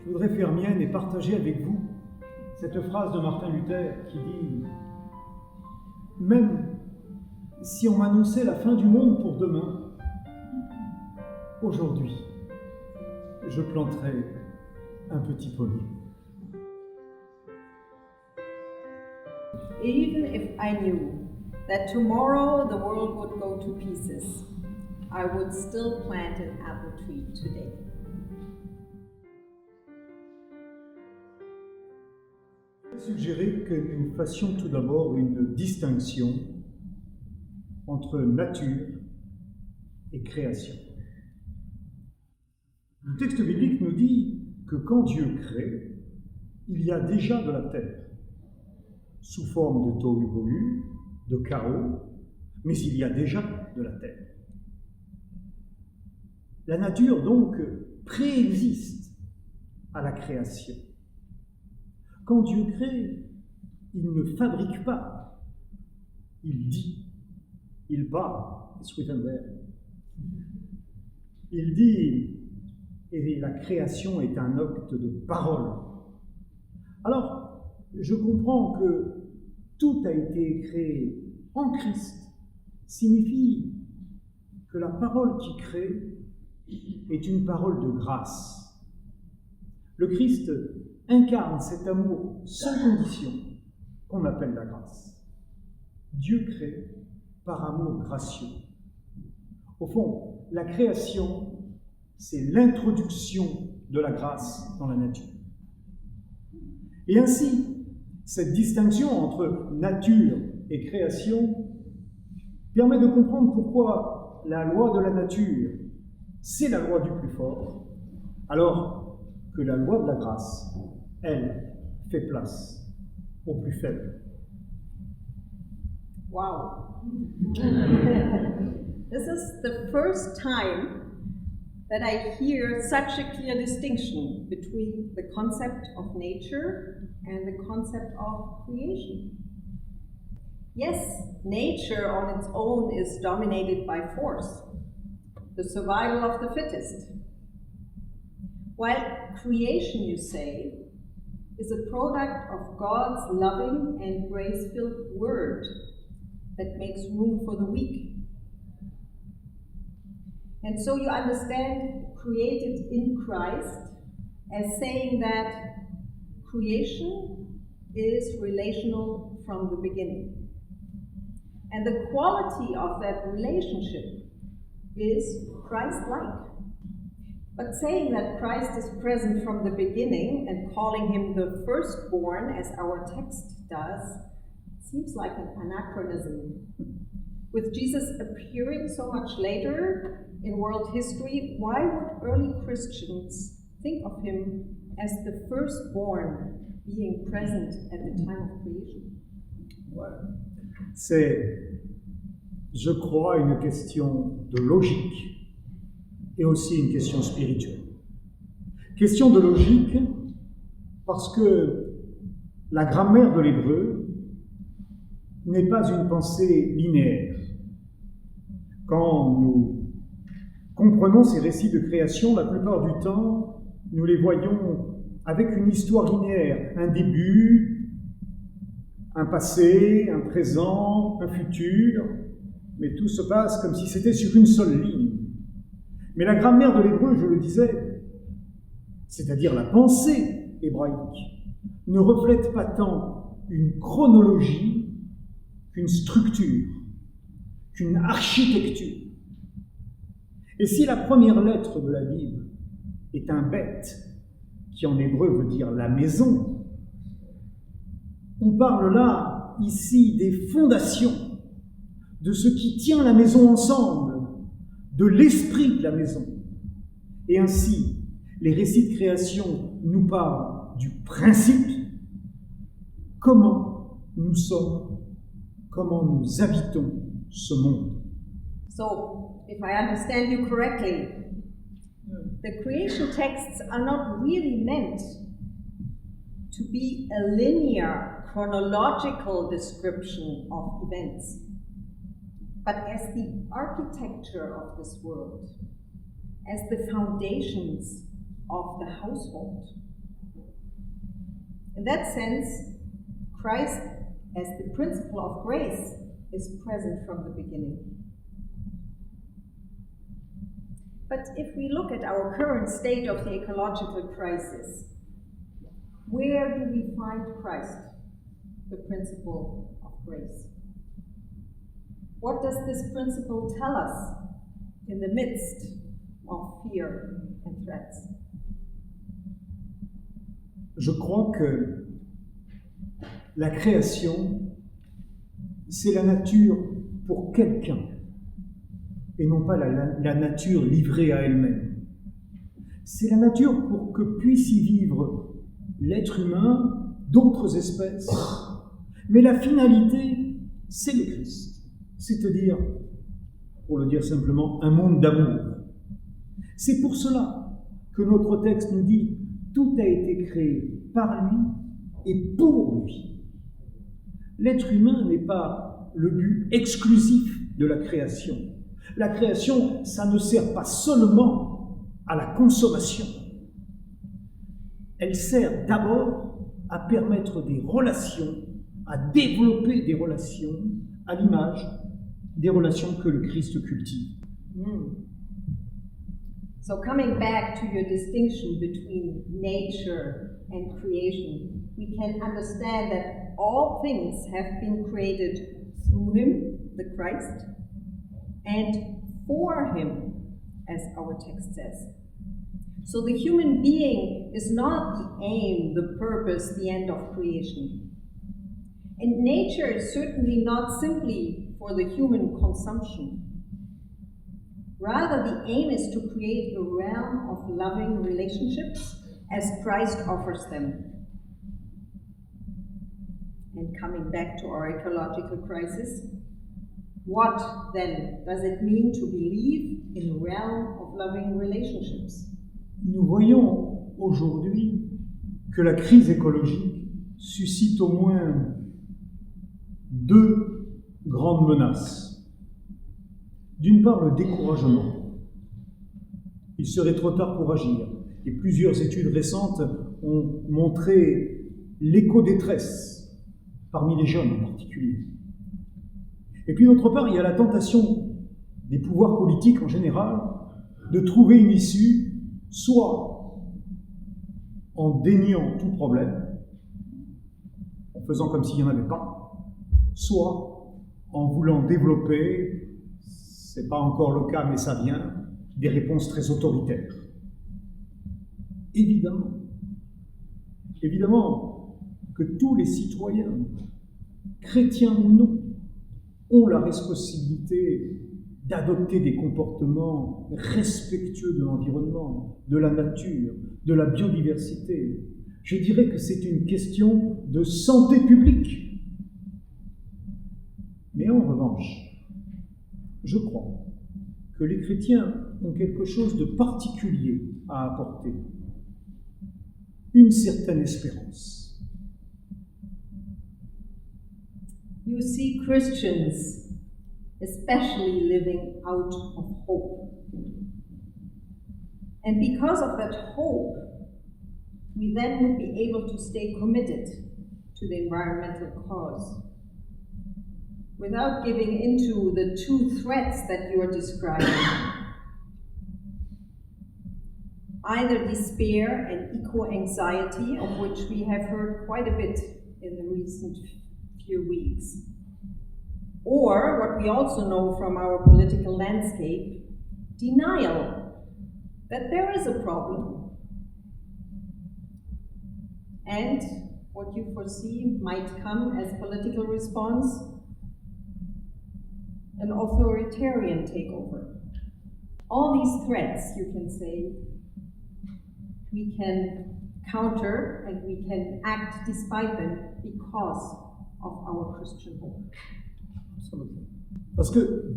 je voudrais faire mienne et partager avec vous cette phrase de Martin Luther qui dit « Même si on m'annonçait la fin du monde pour demain, aujourd'hui, je planterai un petit pommier. » Even if I knew that tomorrow the world would go to pieces, I would still plant an apple tree today. Je vais suggérer que nous fassions tout d'abord une distinction entre nature et création. Le texte biblique nous dit que quand Dieu crée, il y a déjà de la terre, sous forme de tohu-bohu, de chaos, mais il y a déjà de la terre. La nature, donc, préexiste à la création. Quand Dieu crée, il ne fabrique pas, il dit, il parle, il dit, et la création est un acte de parole. Alors, je comprends que tout a été créé en Christ, signifie que la parole qui crée est une parole de grâce. Le Christ incarne cet amour sans condition qu'on appelle la grâce. Dieu crée par amour gracieux. Au fond, la création, c'est l'introduction de la grâce dans la nature. Et ainsi, cette distinction entre nature et création permet de comprendre pourquoi la loi de la nature, c'est la loi du plus fort, alors que la loi de la grâce, elle, fait place au plus faible. Wow. This is the first time that I hear such a clear distinction between the concept of nature and the concept of creation. Yes, nature on its own is dominated by force, the survival of the fittest. While creation, you say, is a product of God's loving and grace-filled word that makes room for the weak. And so you understand created in Christ as saying that creation is relational from the beginning. And the quality of that relationship is Christ-like. But saying that Christ is present from the beginning and calling him the firstborn, as our text does, seems like an anachronism. With Jesus appearing so much later in world history, why would early Christians think of him as the firstborn being present at the time of creation? Ouais. C'est, je crois, une question de logique et aussi une question spirituelle. Question de logique parce que la grammaire de l'hébreu n'est pas une pensée linéaire. Quand nous comprenons ces récits de création, la plupart du temps, nous les voyons avec une histoire linéaire, un début, un passé, un présent, un futur, mais tout se passe comme si c'était sur une seule ligne. Mais la grammaire de l'hébreu, je le disais, c'est-à-dire la pensée hébraïque, ne reflète pas tant une chronologie qu'une structure, qu'une architecture. Et si la première lettre de la Bible est un beth, qui en hébreu veut dire la maison, on parle là, ici, des fondations, de ce qui tient la maison ensemble, de l'esprit de la maison. Et ainsi, les récits de création nous parlent du principe, comment nous sommes, comment nous habitons ce monde. So, if I understand you correctly, the creation texts are not really meant to be a linear, chronological description of events, but as the architecture of this world, as the foundations of the household, In that sense, Christ, as the principle of grace, is present from the beginning. But if we look at our current state of the ecological crisis, where do we find Christ, the principle of grace? What does this principle tell us in the midst of fear and threats? Je crois que la création, c'est la nature pour quelqu'un, et non pas la nature livrée à elle-même. C'est la nature pour que puisse y vivre l'être humain, d'autres espèces, mais la finalité, c'est le Christ. C'est-à-dire, pour le dire simplement, un monde d'amour. C'est pour cela que notre texte nous dit « Tout a été créé par lui et pour lui ». L'être humain n'est pas le but exclusif de la création. La création, ça ne sert pas seulement à la consommation. Elle sert d'abord à permettre des relations, à développer des relations à l'image des relations que le Christ cultive. So coming back to your distinction between nature and creation, we can understand that all things have been created through him, the Christ, and for him, as our text says. So the human being is not the aim, the purpose, the end of creation. And nature is certainly not simply for the human consumption. Rather, the aim is to create a realm of loving relationships as Christ offers them. And coming back to our ecological crisis, what then does it mean to believe in a realm of loving relationships? Nous voyons aujourd'hui que la crise écologique suscite au moins deux grandes menaces. D'une part, le découragement. Il serait trop tard pour agir. Et plusieurs études récentes ont montré l'éco-détresse parmi les jeunes en particulier. Et puis d'autre part, il y a la tentation des pouvoirs politiques en général de trouver une issue, soit en déniant tout problème, en faisant comme s'il n'y en avait pas, soit en voulant développer, c'est pas encore le cas mais ça vient, des réponses très autoritaires. Évidemment que tous les citoyens, chrétiens ou non, ont la responsabilité d'adopter des comportements respectueux de l'environnement, de la nature, de la biodiversité. Je dirais que c'est une question de santé publique. Mais en revanche, je crois que les chrétiens ont quelque chose de particulier à apporter, une certaine espérance. You see Christians especially living out of hope. And because of that hope, we then would be able to stay committed to the environmental cause without giving into the two threats that you are describing. Either despair and eco-anxiety, of which we have heard quite a bit in the recent few weeks. Or, what we also know from our political landscape, denial that there is a problem. And what you foresee might come as political response, an authoritarian takeover. All these threats, you can say, we can counter and we can act despite them because of our Christian hope. Parce que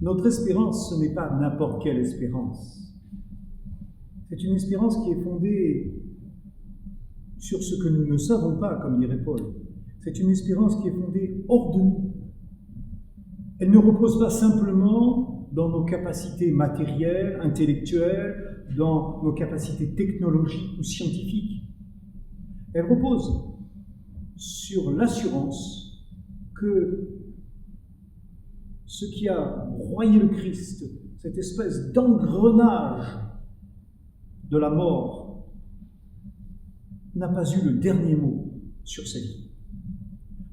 notre espérance, ce n'est pas n'importe quelle espérance. C'est une espérance qui est fondée sur ce que nous ne savons pas, comme dirait Paul. C'est une espérance qui est fondée hors de nous. Elle ne repose pas simplement dans nos capacités matérielles, intellectuelles, dans nos capacités technologiques ou scientifiques. Elle repose sur l'assurance que ce qui a broyé le Christ, cette espèce d'engrenage de la mort, n'a pas eu le dernier mot sur sa vie.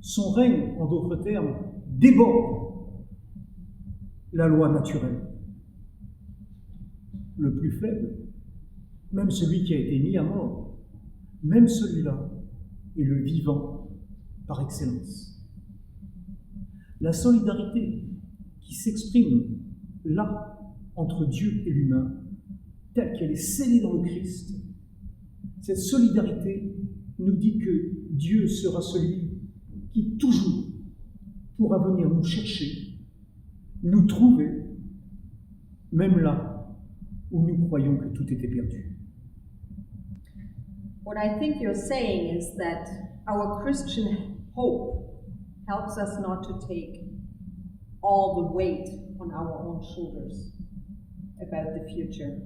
Son règne, en d'autres termes, déborde la loi naturelle. Le plus faible, même celui qui a été mis à mort, même celui-là est le vivant par excellence. La solidarité qui s'exprime là, entre Dieu et l'humain, telle qu'elle est scellée dans le Christ, cette solidarité nous dit que Dieu sera celui qui toujours pourra venir nous chercher, nous trouver, même là où nous croyons que tout était perdu. What I think you're saying is that our Christian hope helps us not to take all the weight on our own shoulders about the future.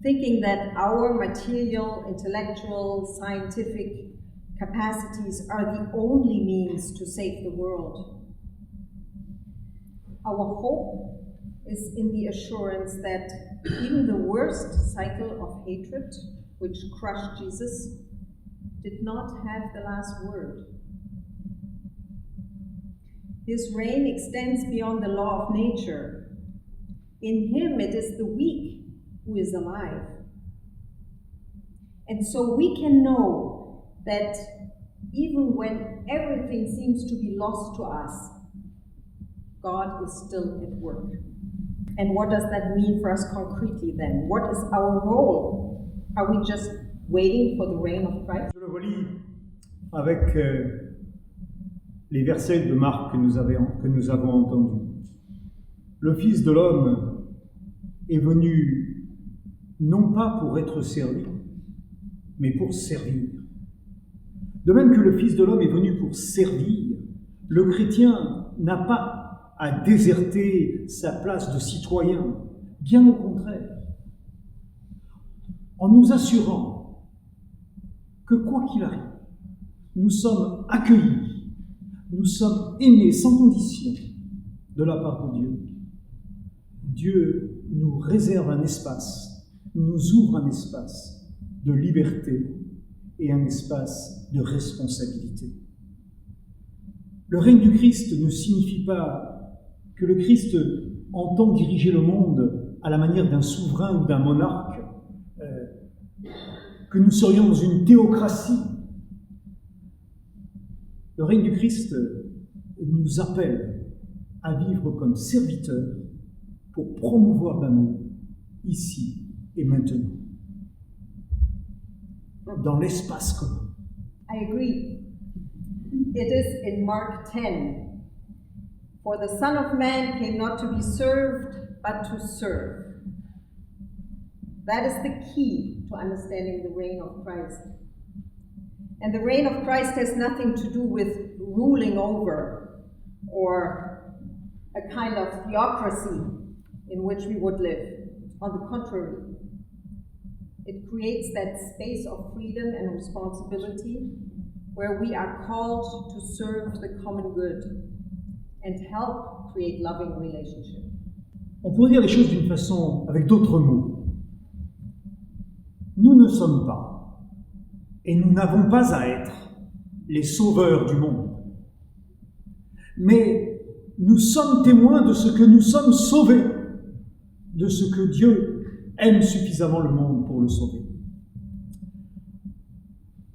Thinking that our material, intellectual, scientific capacities are the only means to save the world. Our hope is in the assurance that even the worst cycle of hatred, which crushed Jesus, did not have the last word. His reign extends beyond the law of nature. In him it is the weak who is alive. And so we can know that even when everything seems to be lost to us, God is still at work. And what does that mean for us concretely then? What is our role? Are we just waiting for the reign of Christ? Je le relis avec les versets de Marc que nous avons entendus. Le Fils de l'homme est venu non pas pour être servi, mais pour servir. De même que le Fils de l'homme est venu pour servir, le chrétien n'a pas à déserter sa place de citoyen, bien au contraire, en nous assurant que quoi qu'il arrive, nous sommes accueillis, nous sommes aimés sans condition de la part de Dieu. Dieu nous réserve un espace, nous ouvre un espace de liberté et un espace de responsabilité. Le règne du Christ ne signifie pas que le Christ entend diriger le monde à la manière d'un souverain ou d'un monarque, que nous serions dans une théocratie. Le règne du Christ nous appelle à vivre comme serviteurs pour promouvoir l'amour ici et maintenant, dans l'espace commun. I agree. It is in Mark 10. For the Son of Man came not to be served, but to serve. That is the key to understanding the reign of Christ. And the reign of Christ has nothing to do with ruling over or a kind of theocracy in which we would live. On the contrary, it creates that space of freedom and responsibility where we are called to serve the common good and help create loving relationships. On pourrait dire les choses d'une façon, avec d'autres mots. Nous ne sommes pas, et nous n'avons pas à être, les sauveurs du monde. Mais nous sommes témoins de ce que nous sommes sauvés, de ce que Dieu aime suffisamment le monde pour le sauver.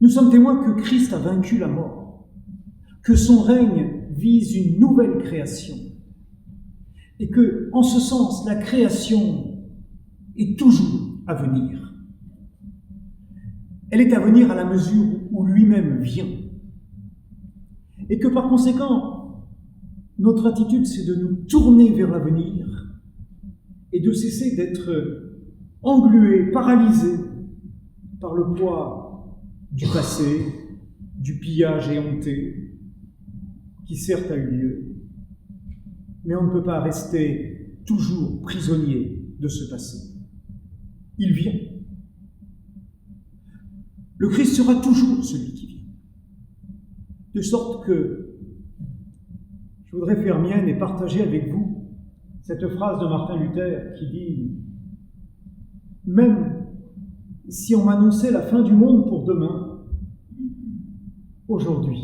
Nous sommes témoins que Christ a vaincu la mort, que son règne vise une nouvelle création, et que, en ce sens, la création est toujours à venir. Elle est à venir à la mesure où lui-même vient. Et que par conséquent, notre attitude, c'est de nous tourner vers l'avenir et de cesser d'être englués, paralysés par le poids du passé, du pillage éhonté, qui certes a eu lieu. Mais on ne peut pas rester toujours prisonnier de ce passé. Il vient. Le Christ sera toujours celui qui vient. De sorte que je voudrais faire mienne et partager avec vous cette phrase de Martin Luther qui dit « Même si on m'annonçait la fin du monde pour demain, aujourd'hui,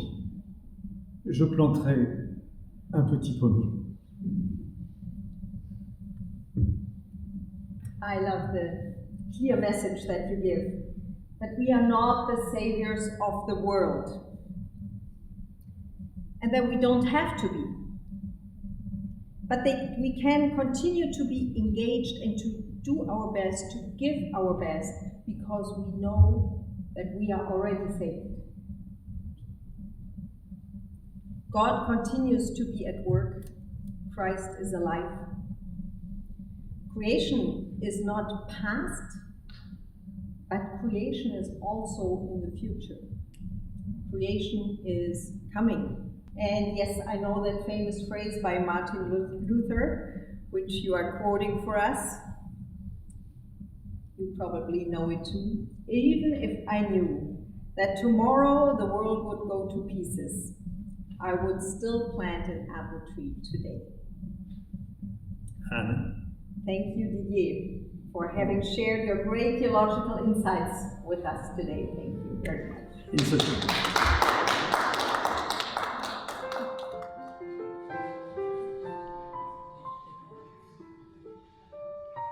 je planterai un petit pommier. » I love the clear message that you give, that we are not the saviors of the world, and that we don't have to be, but that we can continue to be engaged and to do our best, to give our best, because we know that we are already saved. God continues to be at work. Christ is alive. Creation is not past, but creation is also in the future. Creation is coming. And yes, I know that famous phrase by Martin Luther, which you are quoting for us. You probably know it too. Even if I knew that tomorrow the world would go to pieces, I would still plant an apple tree today. Amen. Thank you, Didier, for having shared your great theological insights with us today. Thank you very much. It's a